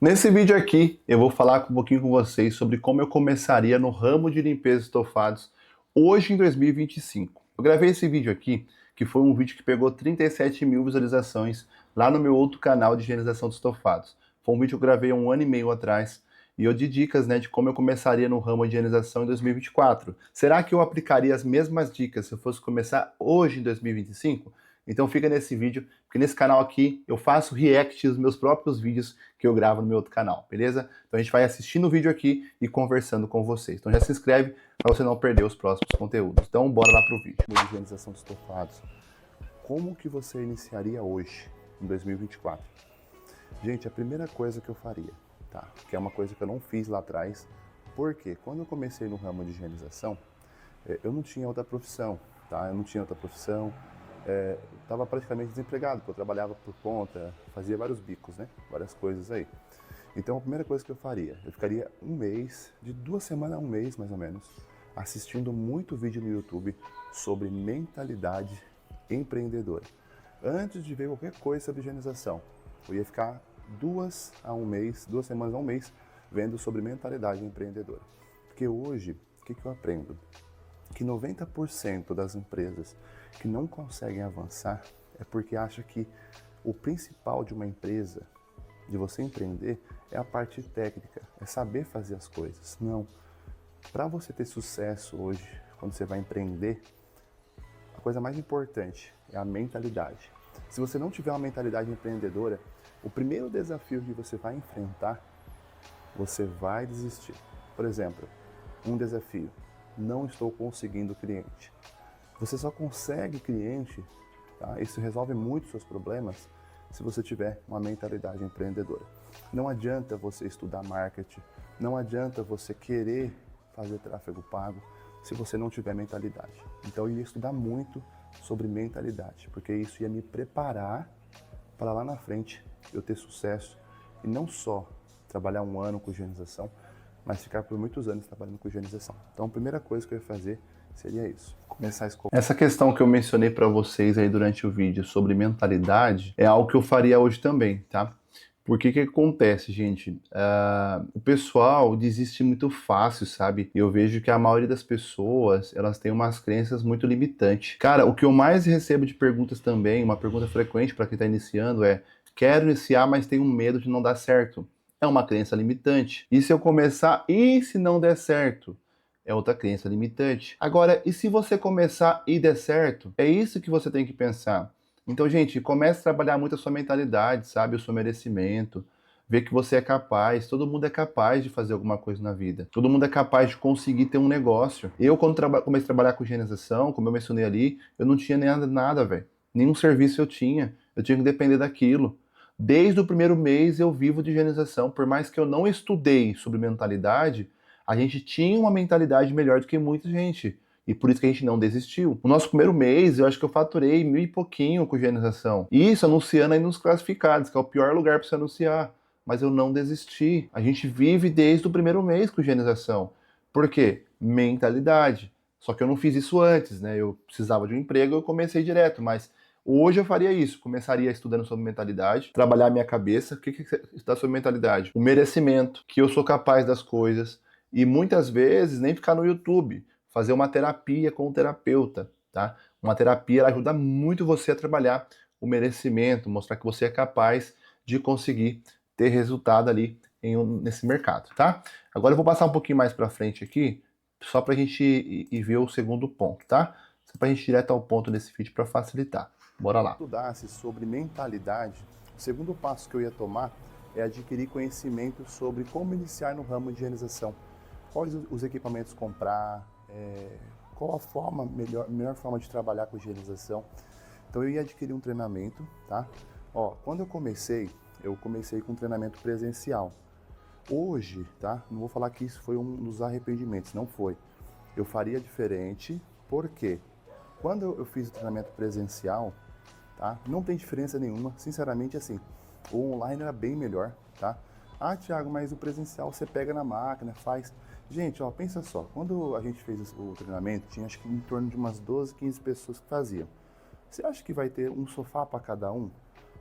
Nesse vídeo aqui, eu vou falar um pouquinho com vocês sobre como eu começaria no ramo de limpeza de estofados hoje em 2025. Eu gravei esse vídeo aqui, que foi um vídeo que pegou 37 mil visualizações lá no meu outro canal de higienização de estofados. Foi um vídeo que eu gravei há um ano e meio atrás e eu dei dicas, de como eu começaria no ramo de higienização em 2024. Será que eu aplicaria as mesmas dicas se eu fosse começar hoje em 2025? Então fica nesse vídeo, porque nesse canal aqui eu faço react dos meus próprios vídeos que eu gravo no meu outro canal, beleza? Então a gente vai assistindo o vídeo aqui e conversando com vocês. Então já se inscreve para você não perder os próximos conteúdos. Então bora lá pro vídeo. Higienização de estofados. Como que você iniciaria hoje, em 2024? Gente, a primeira coisa que eu faria, tá? Que é uma coisa que eu não fiz lá atrás, porque quando eu comecei no ramo de higienização, eu não tinha outra profissão, tá? Eu não tinha outra profissão, estava praticamente desempregado, porque eu trabalhava por conta, fazia vários bicos, né? Várias coisas aí. Então a primeira coisa que eu faria, eu ficaria um mês, de 2 semanas a um mês mais ou menos, assistindo muito vídeo no YouTube sobre mentalidade empreendedora. Antes de ver qualquer coisa sobre higienização, eu ia ficar 2 semanas a um mês, vendo sobre mentalidade empreendedora. Porque hoje, o que eu aprendo? Que 90% das empresas que não conseguem avançar é porque acham que o principal de uma empresa, de você empreender, é a parte técnica, é saber fazer as coisas. Não. Para você ter sucesso hoje, quando você vai empreender, a coisa mais importante é a mentalidade. Se você não tiver uma mentalidade empreendedora, o primeiro desafio que você vai enfrentar, você vai desistir. Por exemplo, um desafio: não estou conseguindo cliente. Você só consegue cliente, tá? Isso resolve muito seus problemas se você tiver uma mentalidade empreendedora. Não adianta você estudar marketing, não adianta você querer fazer tráfego pago se você não tiver mentalidade. Então eu ia estudar muito sobre mentalidade, porque isso ia me preparar para lá na frente eu ter sucesso e não só trabalhar um ano com higienização, mas ficar por muitos anos trabalhando com higienização. Então a primeira coisa que eu ia fazer seria isso, começar a escolher. Essa questão que eu mencionei para vocês aí durante o vídeo sobre mentalidade é algo que eu faria hoje também, tá? Porque que acontece, gente? O pessoal desiste muito fácil, sabe? Eu vejo que a maioria das pessoas, elas têm umas crenças muito limitantes. Cara, o que eu mais recebo de perguntas também, uma pergunta frequente para quem está iniciando é: quero iniciar, mas tenho medo de não dar certo. É uma crença limitante. E se eu começar e se não der certo? É outra crença limitante. Agora, e se você começar e der certo? É isso que você tem que pensar. Então, gente, comece a trabalhar muito a sua mentalidade, sabe? O seu merecimento. Ver que você é capaz. Todo mundo é capaz de fazer alguma coisa na vida. Todo mundo é capaz de conseguir ter um negócio. Eu, quando comecei a trabalhar com higienização, como eu mencionei ali, eu não tinha nada, velho. Nenhum serviço eu tinha. Eu tinha que depender daquilo. Desde o primeiro mês eu vivo de higienização. Por mais que eu não estudei sobre mentalidade, a gente tinha uma mentalidade melhor do que muita gente. E por isso que a gente não desistiu. No nosso primeiro mês, eu acho que eu faturei 1.000 e pouquinho com higienização. Isso anunciando aí nos classificados, que é o pior lugar para você anunciar. Mas eu não desisti. A gente vive desde o primeiro mês com higienização. Por quê? Mentalidade. Só que eu não fiz isso antes, né? Eu precisava de um emprego, eu comecei direto, mas hoje eu faria isso, começaria estudando sobre mentalidade, trabalhar a minha cabeça. O que está sobre mentalidade? O merecimento, que eu sou capaz das coisas, e muitas vezes nem ficar no YouTube, fazer uma terapia com o terapeuta, tá? Uma terapia, ela ajuda muito você a trabalhar o merecimento, mostrar que você é capaz de conseguir ter resultado ali nesse mercado, tá? Agora eu vou passar um pouquinho mais para frente aqui, só para a gente ir ver o segundo ponto, tá? Só para a gente ir direto ao ponto desse vídeo para facilitar. Bora lá. Se estudasse sobre mentalidade, o segundo passo que eu ia tomar é adquirir conhecimento sobre como iniciar no ramo de higienização. Quais os equipamentos comprar, qual a melhor forma de trabalhar com higienização. Então eu ia adquirir um treinamento, tá? Quando eu comecei com um treinamento presencial. Hoje, tá? Não vou falar que isso foi um dos arrependimentos, não foi. Eu faria diferente, porque quando eu fiz o treinamento presencial, tá? Não tem diferença nenhuma, sinceramente, assim, o online era bem melhor, tá? Ah, Thiago, mas o presencial você pega na máquina, faz. Gente, pensa só, quando a gente fez o treinamento, tinha acho que em torno de umas 12, 15 pessoas que faziam. Você acha que vai ter um sofá para cada um?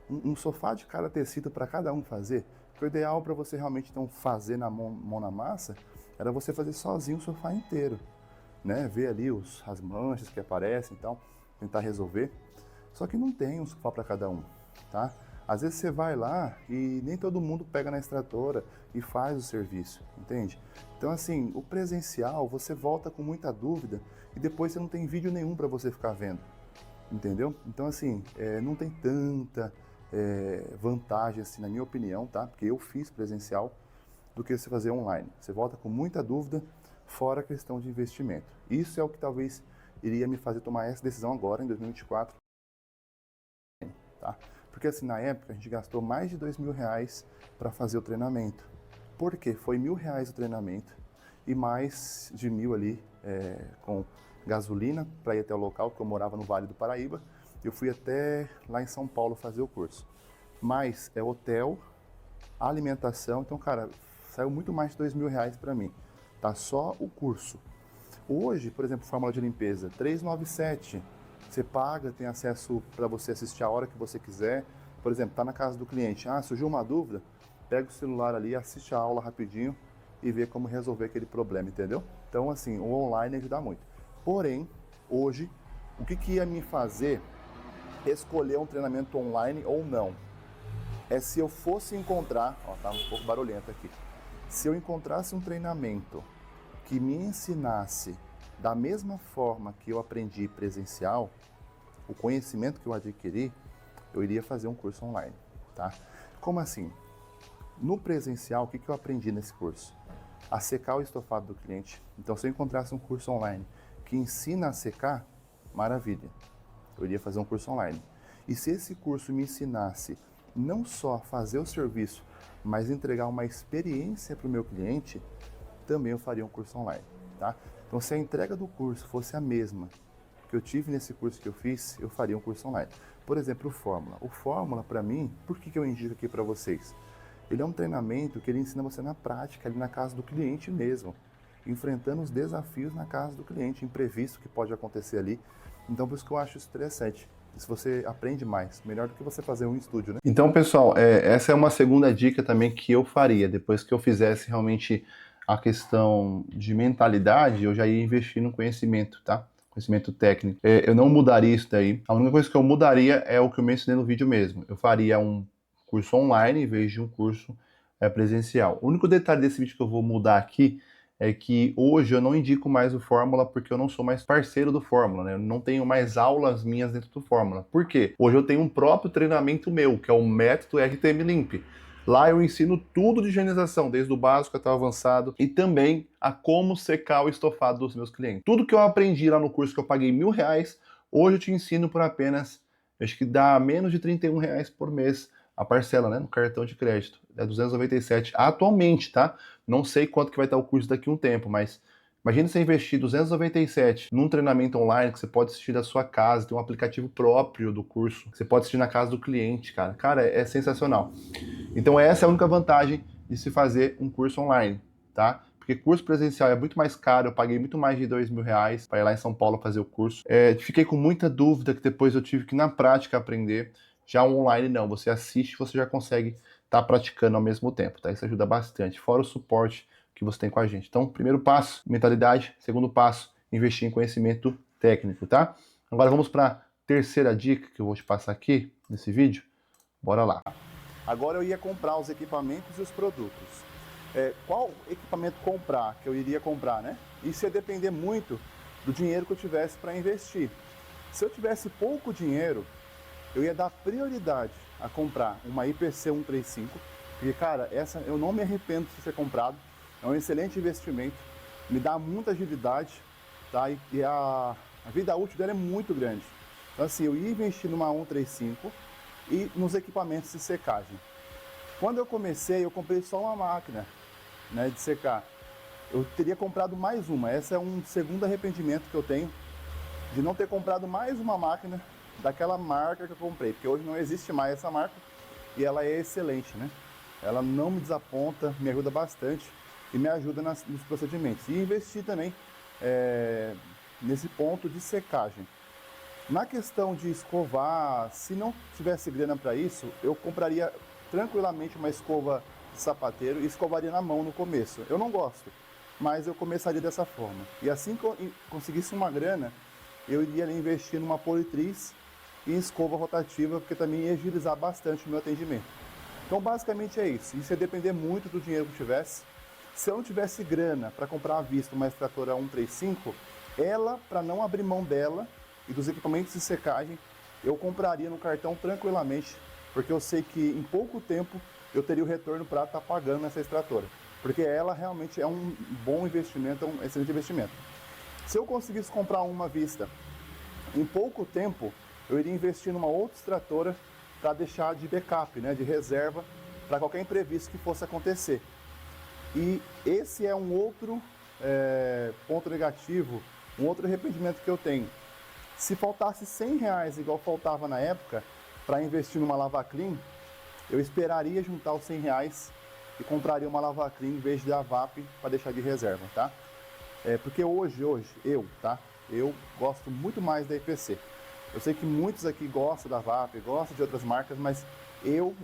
Um sofá de cada tecido para cada um fazer? Porque o ideal para você realmente então fazer na mão na massa era você fazer sozinho o sofá inteiro, né? Ver ali as manchas que aparecem e tal, tentar resolver. Só que não tem um sofá para cada um, tá? Às vezes você vai lá e nem todo mundo pega na extratora e faz o serviço, entende? Então assim, o presencial você volta com muita dúvida e depois você não tem vídeo nenhum para você ficar vendo, entendeu? Então assim, não tem tanta vantagem assim, na minha opinião, tá? Porque eu fiz presencial do que você fazer online. Você volta com muita dúvida, fora a questão de investimento. Isso é o que talvez iria me fazer tomar essa decisão agora, em 2024, tá? Porque assim, na época, a gente gastou mais de R$ 2.000 para fazer o treinamento. Por quê? Foi R$ 1.000 o treinamento e mais de 1.000 ali com gasolina para ir até o local, porque eu morava no Vale do Paraíba. Eu fui até lá em São Paulo fazer o curso. Mas é hotel, alimentação, então, cara, saiu muito mais de R$ 2.000 para mim, tá? Só o curso. Hoje, por exemplo, fórmula de limpeza, R$ 397. Você paga, tem acesso para você assistir a hora que você quiser. Por exemplo, tá na casa do cliente, surgiu uma dúvida, pega o celular ali, assiste a aula rapidinho e vê como resolver aquele problema, entendeu? Então, assim, o online ajuda muito. Porém, hoje, o que ia me fazer escolher um treinamento online ou não? É se eu fosse encontrar, tá um pouco barulhento aqui, se eu encontrasse um treinamento que me ensinasse da mesma forma que eu aprendi presencial, o conhecimento que eu adquiri, eu iria fazer um curso online, tá? Como assim? No presencial, o que eu aprendi nesse curso? A secar o estofado do cliente. Então, se eu encontrasse um curso online que ensina a secar, maravilha, eu iria fazer um curso online. E se esse curso me ensinasse não só a fazer o serviço, mas entregar uma experiência para o meu cliente, também eu faria um curso online, tá? Então, se a entrega do curso fosse a mesma que eu tive nesse curso que eu fiz, eu faria um curso online. Por exemplo, o Fórmula. O Fórmula, para mim, por que eu indico aqui para vocês? Ele é um treinamento que ele ensina você na prática, ali na casa do cliente mesmo, enfrentando os desafios na casa do cliente, imprevisto que pode acontecer ali. Então, por isso que eu acho isso interessante. Se você aprende mais, melhor do que você fazer um estúdio, né? Então, pessoal, essa é uma segunda dica também que eu faria. Depois que eu fizesse realmente a questão de mentalidade, eu já ia investir no conhecimento, tá? Conhecimento técnico. Eu não mudaria isso daí. A única coisa que eu mudaria é o que eu mencionei no vídeo mesmo. Eu faria um curso online em vez de um curso presencial. O único detalhe desse vídeo que eu vou mudar aqui é que hoje eu não indico mais o Fórmula porque eu não sou mais parceiro do Fórmula, né? Eu não tenho mais aulas minhas dentro do Fórmula. Por quê? Hoje eu tenho um próprio treinamento meu, que é o método RTM Limp. Lá eu ensino tudo de higienização, desde o básico até o avançado, e também a como secar o estofado dos meus clientes. Tudo que eu aprendi lá no curso que eu paguei R$ 1.000, hoje eu te ensino por apenas, acho que dá menos de R$ 31 por mês a parcela, né, no cartão de crédito. É 297 atualmente, tá? Não sei quanto que vai estar o curso daqui a um tempo, mas imagina você investir 297 num treinamento online que você pode assistir da sua casa, tem um aplicativo próprio do curso, que você pode assistir na casa do cliente, cara. Cara, é sensacional. Então essa é a única vantagem de se fazer um curso online, tá? Porque curso presencial é muito mais caro, eu paguei muito mais de R$ 2.000 para ir lá em São Paulo fazer o curso. Fiquei com muita dúvida que depois eu tive que na prática aprender. Já o online não, você assiste, você já consegue estar praticando ao mesmo tempo, tá? Isso ajuda bastante, fora o suporte que você tem com a gente. Então, primeiro passo, mentalidade. Segundo passo, investir em conhecimento técnico, tá? Agora vamos para a terceira dica que eu vou te passar aqui nesse vídeo. Bora lá. Agora eu ia comprar os equipamentos e os produtos. Qual equipamento comprar, que eu iria comprar, né? Isso ia depender muito do dinheiro que eu tivesse para investir. Se eu tivesse pouco dinheiro, eu ia dar prioridade a comprar uma IPC 135, porque, cara, essa eu não me arrependo de ter comprado, é um excelente investimento, me dá muita agilidade, tá? E a vida útil dela é muito grande. Então, assim, eu ia investir numa 135 e nos equipamentos de secagem. Quando eu comecei, eu comprei só uma máquina, né, de secar. Eu teria comprado mais uma, esse é um segundo arrependimento que eu tenho, de não ter comprado mais uma máquina daquela marca que eu comprei, porque hoje não existe mais essa marca e ela é excelente, né? Ela não me desaponta, me ajuda bastante e me ajuda nos procedimentos. E investir também nesse ponto de secagem. Na questão de escovar, se não tivesse grana para isso, eu compraria tranquilamente uma escova sapateiro e escovaria na mão no começo. Eu não gosto, mas eu começaria dessa forma. E assim que eu conseguisse uma grana, eu iria ali investir numa politriz e escova rotativa, porque também ia agilizar bastante o meu atendimento. Então basicamente é isso. Isso ia depender muito do dinheiro que eu tivesse. Se eu não tivesse grana para comprar à vista uma extratora 135, ela, para não abrir mão dela e dos equipamentos de secagem, eu compraria no cartão tranquilamente, porque eu sei que em pouco tempo eu teria o retorno para estar pagando essa extratora. Porque ela realmente é um bom investimento, é um excelente investimento. Se eu conseguisse comprar uma à vista, em pouco tempo eu iria investir numa outra extratora para deixar de backup, né, de reserva, para qualquer imprevisto que fosse acontecer. E esse é um outro ponto negativo, um outro arrependimento que eu tenho. Se faltasse R$ 100, igual faltava na época, para investir numa Lavaclean, eu esperaria juntar os R$ 100 e compraria uma Lavaclean em vez da VAP para deixar de reserva, tá? Porque hoje eu gosto muito mais da IPC. Eu sei que muitos aqui gostam da VAP, gostam de outras marcas, mas eu,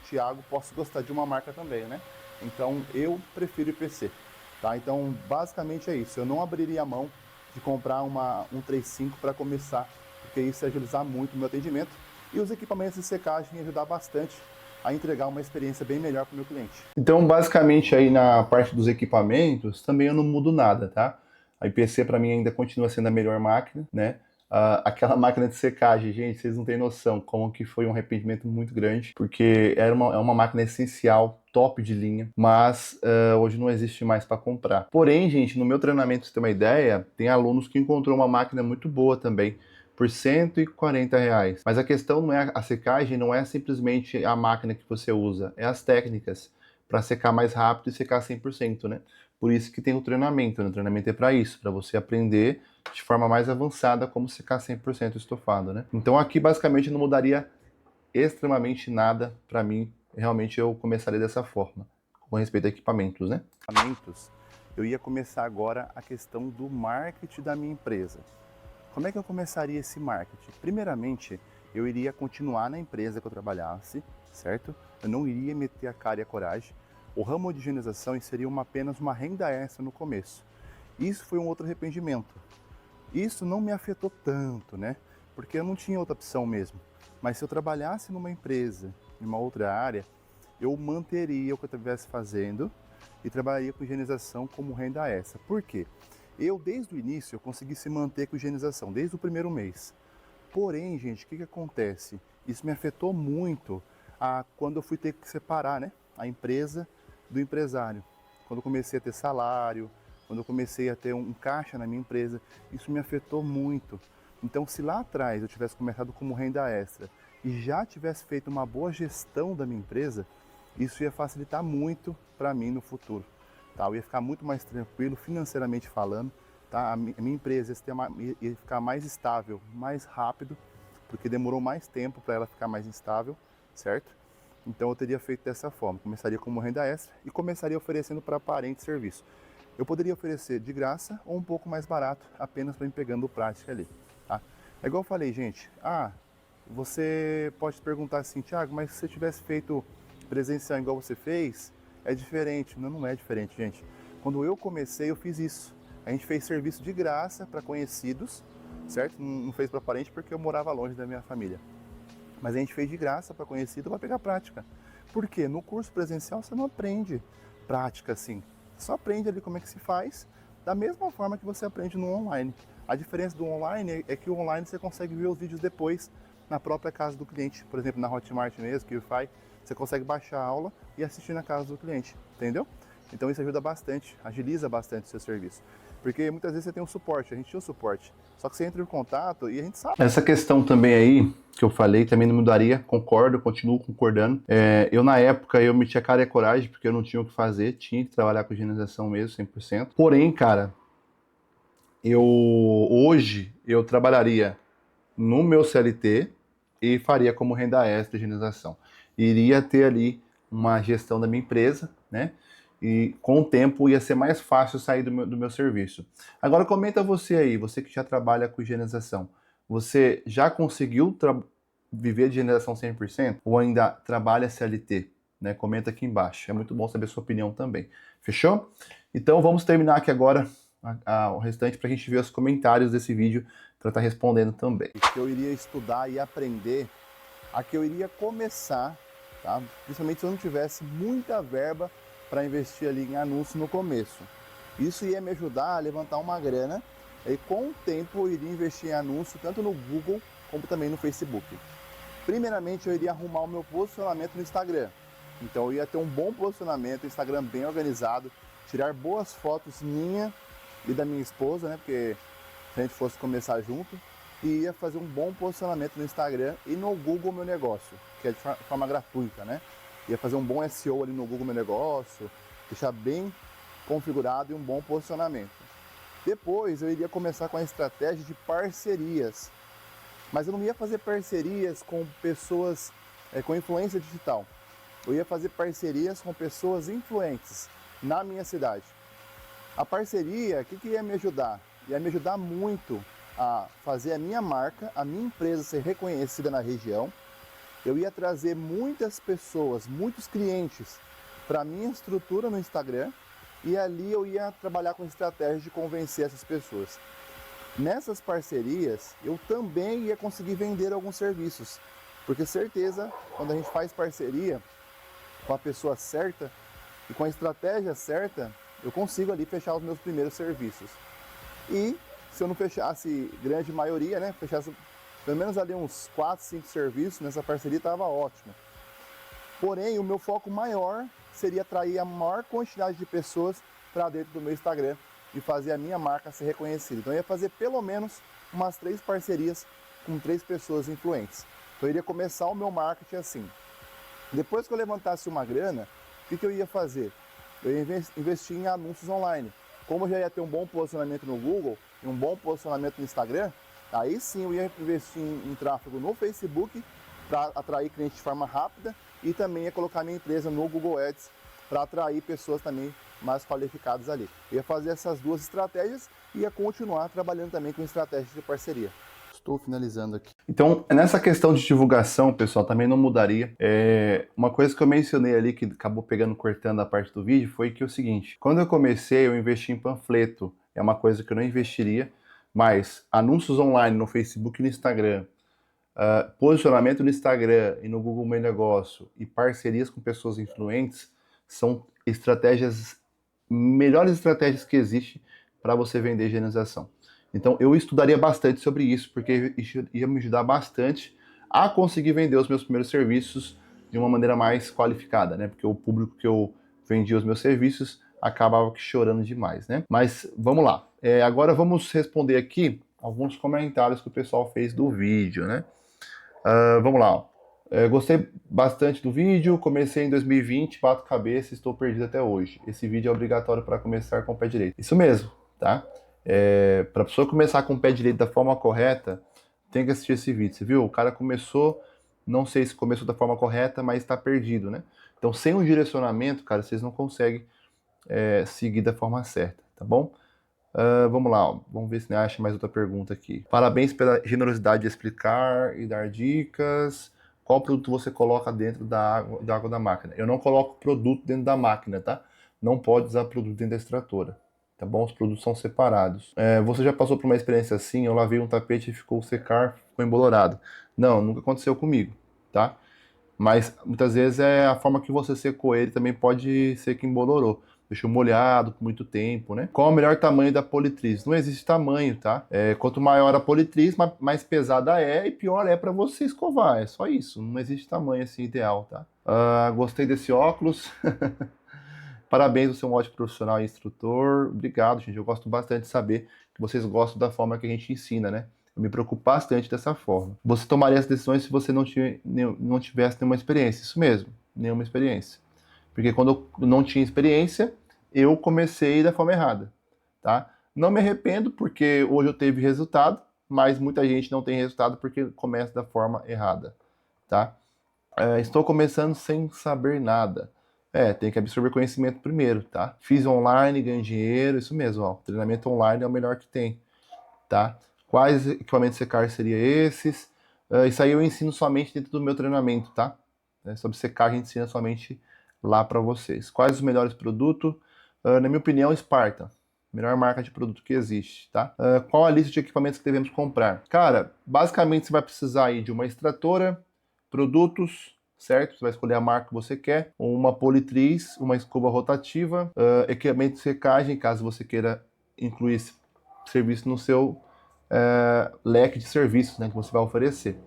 Thiago, posso gostar de uma marca também, né? Então eu prefiro IPC, tá? Então basicamente é isso. Eu não abriria a mão de comprar uma 135 para começar, porque isso ia agilizar muito o meu atendimento e os equipamentos de secagem iam ajudar bastante a entregar uma experiência bem melhor para o meu cliente. Então basicamente aí na parte dos equipamentos também eu não mudo nada, tá? A IPC para mim ainda continua sendo a melhor máquina, né? Aquela máquina de secagem, gente, vocês não têm noção como que foi um arrependimento muito grande, porque é uma máquina essencial, top de linha, mas hoje não existe mais para comprar. Porém, gente, no meu treinamento, pra você ter uma ideia, tem alunos que encontrou uma máquina muito boa também, por R$ 140. Mas a questão não é a secagem, não é simplesmente a máquina que você usa, é as técnicas para secar mais rápido e secar 100%, né? Por isso que tem o treinamento, né? O treinamento é para isso, para você aprender de forma mais avançada como secar 100% estofado, né? Então aqui basicamente não mudaria extremamente nada para mim, realmente eu começaria dessa forma, com respeito a equipamentos, né? Eu ia começar agora a questão do marketing da minha empresa. Como é que eu começaria esse marketing? Primeiramente, eu iria continuar na empresa que eu trabalhasse, certo? Eu não iria meter a cara e a coragem. O ramo de higienização seria apenas uma renda extra no começo. Isso foi um outro arrependimento. Isso não me afetou tanto, né? Porque eu não tinha outra opção mesmo. Mas se eu trabalhasse numa empresa, em uma outra área, eu manteria o que eu estivesse fazendo e trabalharia com higienização como renda extra. Por quê? Eu, desde o início, eu consegui se manter com higienização, desde o primeiro mês. Porém, gente, o que acontece? Isso me afetou muito quando eu fui ter que separar, né, a empresa do empresário. Quando eu comecei a ter salário, quando eu comecei a ter um caixa na minha empresa, isso me afetou muito. Então, se lá atrás eu tivesse começado como renda extra e já tivesse feito uma boa gestão da minha empresa, isso ia facilitar muito para mim no futuro. Tá? Eu ia ficar muito mais tranquilo financeiramente falando, tá? A minha empresa ia ficar mais estável, mais rápido, porque demorou mais tempo para ela ficar mais instável, certo? Então eu teria feito dessa forma, começaria como renda extra e começaria oferecendo para parentes serviço. Eu poderia oferecer de graça ou um pouco mais barato, apenas para ir pegando prática ali, tá? É igual eu falei, gente, você pode perguntar assim, Thiago, mas se você tivesse feito presencial igual você fez, é diferente. Não, não é diferente, gente. Quando eu comecei, eu fiz isso. A gente fez serviço de graça para conhecidos, certo? Não fez para parente porque eu morava longe da minha família. Mas a gente fez de graça para conhecido para pegar prática. Por quê? No curso presencial você não aprende prática assim. Você só aprende ali como é que se faz, da mesma forma que você aprende no online. A diferença do online é que o online você consegue ver os vídeos depois na própria casa do cliente. Por exemplo, na Hotmart mesmo, que o Wi-Fi, você consegue baixar a aula e assistir na casa do cliente, entendeu? Então isso ajuda bastante, agiliza bastante o seu serviço. Porque muitas vezes você tem um suporte, a gente tinha um suporte, só que você entra em contato e a gente sabe. Essa questão também aí, que eu falei, também não mudaria, concordo, continuo concordando. Eu na época, eu meti a cara e a coragem, porque eu não tinha o que fazer, tinha que trabalhar com higienização mesmo, 100%. Porém, cara, hoje eu trabalharia no meu CLT e faria como renda extra de higienização. Iria ter ali uma gestão da minha empresa, né? E com o tempo ia ser mais fácil sair do meu serviço. Agora comenta você aí, você que já trabalha com higienização, você já conseguiu viver de higienização 100% ou ainda trabalha CLT? né? Comenta aqui embaixo. É muito bom saber a sua opinião também. Fechou? Então vamos terminar aqui agora o restante para a gente ver os comentários desse vídeo para estar respondendo também. Que eu iria estudar e aprender, a que eu iria começar, tá? Principalmente se eu não tivesse muita verba para investir ali em anúncio no começo. Isso ia me ajudar a levantar uma grana e com o tempo eu iria investir em anúncio tanto no Google como também no Facebook. Primeiramente eu iria arrumar o meu posicionamento no Instagram. Então eu ia ter um bom posicionamento, Instagram bem organizado, tirar boas fotos minha e da minha esposa, né? Porque se a gente fosse começar junto, e ia fazer um bom posicionamento no Instagram e no Google Meu Negócio, que é de forma gratuita, né? Ia fazer um bom SEO ali no Google Meu Negócio, deixar bem configurado e um bom posicionamento. Depois eu iria começar com a estratégia de parcerias, mas eu não ia fazer parcerias com pessoas com influência digital. Eu ia fazer parcerias com pessoas influentes na minha cidade. A parceria, o que ia me ajudar? Ia me ajudar muito a fazer a minha marca, a minha empresa ser reconhecida na região. Eu ia trazer muitas pessoas, muitos clientes para a minha estrutura no Instagram e ali eu ia trabalhar com estratégia de convencer essas pessoas. Nessas parcerias, eu também ia conseguir vender alguns serviços, porque certeza, quando a gente faz parceria com a pessoa certa e com a estratégia certa, eu consigo ali fechar os meus primeiros serviços. E se eu não fechasse grande maioria, né, fechasse pelo menos ali uns 4, 5 serviços nessa parceria, estava ótimo. Porém, o meu foco maior seria atrair a maior quantidade de pessoas para dentro do meu Instagram e fazer a minha marca ser reconhecida. Então eu ia fazer pelo menos umas 3 parcerias com 3 pessoas influentes. Então eu iria começar o meu marketing assim. Depois que eu levantasse uma grana, o que eu ia fazer? Eu ia investir em anúncios online. Como eu já ia ter um bom posicionamento no Google e um bom posicionamento no Instagram, aí sim eu ia investir em tráfego no Facebook para atrair clientes de forma rápida e também ia colocar minha empresa no Google Ads para atrair pessoas também mais qualificadas ali. Eu ia fazer essas duas estratégias e ia continuar trabalhando também com estratégias de parceria. Estou finalizando aqui. Então, nessa questão de divulgação, pessoal, também não mudaria. Uma coisa que eu mencionei ali, que acabou cortando a parte do vídeo, foi que é o seguinte: quando eu comecei, eu investi em panfleto. É uma coisa que eu não investiria, mas anúncios online no Facebook e no Instagram, posicionamento no Instagram e no Google Meu Negócio e parcerias com pessoas influentes são melhores estratégias que existem para você vender higienização. Então eu estudaria bastante sobre isso, porque isso ia me ajudar bastante a conseguir vender os meus primeiros serviços de uma maneira mais qualificada, né? Porque o público que eu vendia os meus serviços acabava chorando demais, né? Mas vamos lá. Agora vamos responder aqui alguns comentários que o pessoal fez do vídeo, né? Vamos lá. Gostei bastante do vídeo, comecei em 2020, bato cabeça, estou perdido até hoje. Esse vídeo é obrigatório para começar com o pé direito. Isso mesmo, tá? Para a pessoa começar com o pé direito da forma correta, tem que assistir esse vídeo. Você viu? O cara começou, não sei se começou da forma correta, mas está perdido, né? Então, sem um direcionamento, cara, vocês não conseguem seguir da forma certa, tá bom? Vamos lá, ó. Vamos ver se acha mais outra pergunta aqui. Parabéns pela generosidade de explicar e dar dicas. Qual produto você coloca dentro da água da máquina? Eu não coloco produto dentro da máquina, tá? Não pode usar produto dentro da extratora, tá bom? Os produtos são separados. Você já passou por uma experiência assim? Eu lavei um tapete e ficou embolorado. Não, nunca aconteceu comigo, tá? Mas muitas vezes a forma que você secou ele também pode ser que embolorou. Deixou molhado por muito tempo, né? Qual o melhor tamanho da politriz? Não existe tamanho, tá? Quanto maior a politriz, mais pesada é e pior é para você escovar. É só isso. Não existe tamanho assim ideal, tá? Gostei desse óculos. Parabéns, você é um ótimo profissional e instrutor. Obrigado, gente. Eu gosto bastante de saber que vocês gostam da forma que a gente ensina, né? Eu me preocupo bastante dessa forma. Você tomaria as decisões se você não tivesse nenhuma experiência. Isso mesmo, nenhuma experiência. Porque quando eu não tinha experiência, eu comecei da forma errada, tá? Não me arrependo, porque hoje eu teve resultado, mas muita gente não tem resultado porque começa da forma errada, tá? Estou começando sem saber nada. Tem que absorver conhecimento primeiro, tá? Fiz online, ganho dinheiro, isso mesmo, ó. Treinamento online é o melhor que tem, tá? Quais equipamentos secar seriam esses? Isso aí eu ensino somente dentro do meu treinamento, tá? Sobre secar a gente ensina somente lá para vocês. Quais os melhores produtos? Na minha opinião, Spartan. Melhor marca de produto que existe, tá? Qual a lista de equipamentos que devemos comprar? Cara, basicamente você vai precisar aí de uma extratora, produtos, certo? Você vai escolher a marca que você quer, uma politriz, uma escova rotativa, equipamento de secagem, caso você queira incluir esse serviço no seu leque de serviços, né, que você vai oferecer.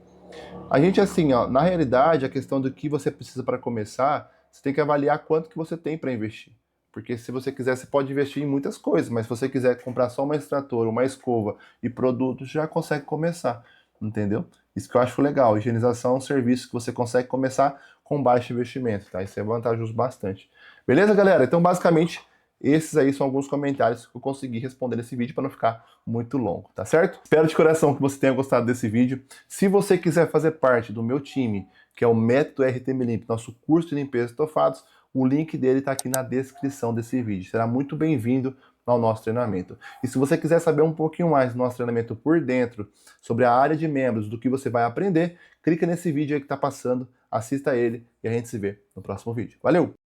A gente, assim, ó, na realidade, a questão do que você precisa para começar, você tem que avaliar quanto que você tem para investir. Porque se você quiser, você pode investir em muitas coisas, mas se você quiser comprar só uma extratora, uma escova e produtos, já consegue começar, entendeu? Isso que eu acho legal. Higienização é um serviço que você consegue começar com baixo investimento, tá? Isso é vantajoso bastante. Beleza, galera? Então, basicamente, esses aí são alguns comentários que eu consegui responder nesse vídeo para não ficar muito longo, tá certo? Espero de coração que você tenha gostado desse vídeo. Se você quiser fazer parte do meu time, que é o Método RTM Limp, nosso curso de limpeza de estofados, o link dele está aqui na descrição desse vídeo. Será muito bem-vindo ao nosso treinamento. E se você quiser saber um pouquinho mais do nosso treinamento por dentro, sobre a área de membros, do que você vai aprender, clica nesse vídeo aí que está passando, assista ele e a gente se vê no próximo vídeo. Valeu!